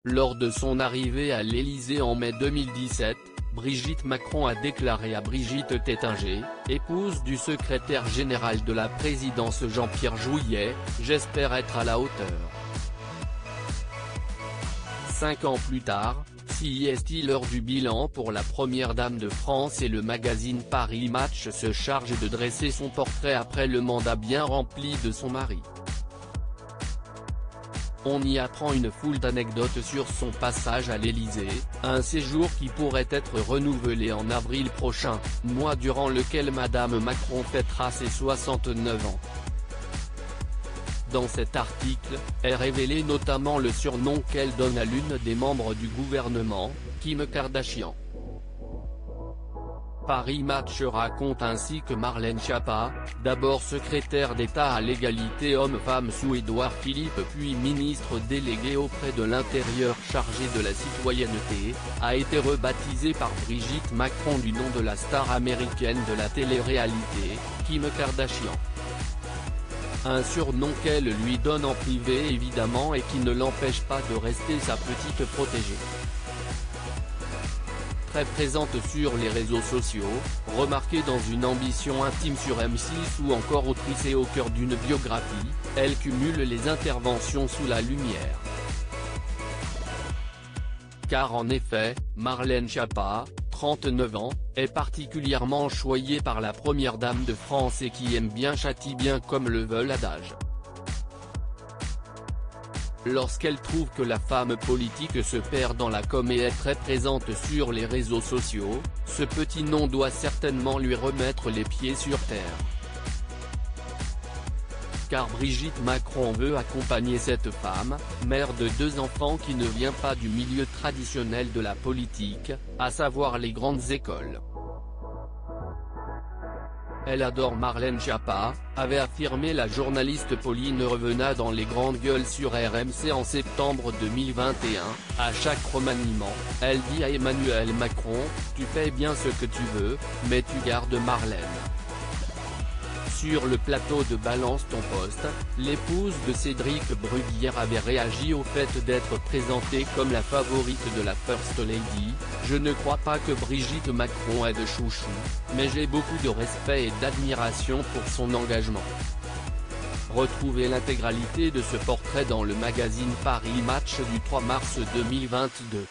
Lors de son arrivée à l'Élysée en mai 2017, Brigitte Macron a déclaré à Brigitte Tettinger, épouse du secrétaire général de la présidence Jean-Pierre Jouyet, « J'espère être à la hauteur ». 5 ans plus tard, CEST l'heure du bilan pour la première dame de France et le magazine Paris Match se charge de dresser son portrait après le mandat bien rempli de son mari. On y apprend une foule d'anecdotes sur son passage à l'Élysée, un séjour qui pourrait être renouvelé en avril prochain, mois durant lequel Madame Macron fêtera ses 69 ans. Dans cet article, est révélé notamment le surnom qu'elle donne à l'une des membres du gouvernement, Kim Kardashian. Paris Match raconte ainsi que Marlène Schiappa, d'abord secrétaire d'État à l'égalité homme-femme sous Édouard Philippe puis ministre délégué auprès de l'Intérieur chargé de la citoyenneté, a été rebaptisée par Brigitte Macron du nom de la star américaine de la télé-réalité, Kim Kardashian. Un surnom qu'elle lui donne en privé évidemment et qui ne l'empêche pas de rester sa petite protégée. Très présente sur les réseaux sociaux, remarquée dans une ambition intime sur M6 ou encore autrice et au cœur d'une biographie, elle cumule les interventions sous la lumière. Car en effet, Marlène Schiappa, 39 ans, est particulièrement choyée par la première dame de France et qui aime bien châtie bien comme le veut l'adage. Lorsqu'elle trouve que la femme politique se perd dans la com et est très présente sur les réseaux sociaux, ce petit nom doit certainement lui remettre les pieds sur terre. Car Brigitte Macron veut accompagner cette femme, mère de 2 enfants qui ne vient pas du milieu traditionnel de la politique, à savoir les grandes écoles. Elle adore Marlène Schiappa, avait affirmé la journaliste Pauline Revenat dans Les Grandes Gueules sur RMC en septembre 2021, à chaque remaniement, elle dit à Emmanuel Macron, « Tu fais bien ce que tu veux, mais tu gardes Marlène ». Sur le plateau de Balance ton poste, l'épouse de Cédric Bruguière avait réagi au fait d'être présentée comme la favorite de la First Lady. « Je ne crois pas que Brigitte Macron ait de chouchou, mais j'ai beaucoup de respect et d'admiration pour son engagement ». Retrouvez l'intégralité de ce portrait dans le magazine Paris Match du 3 mars 2022.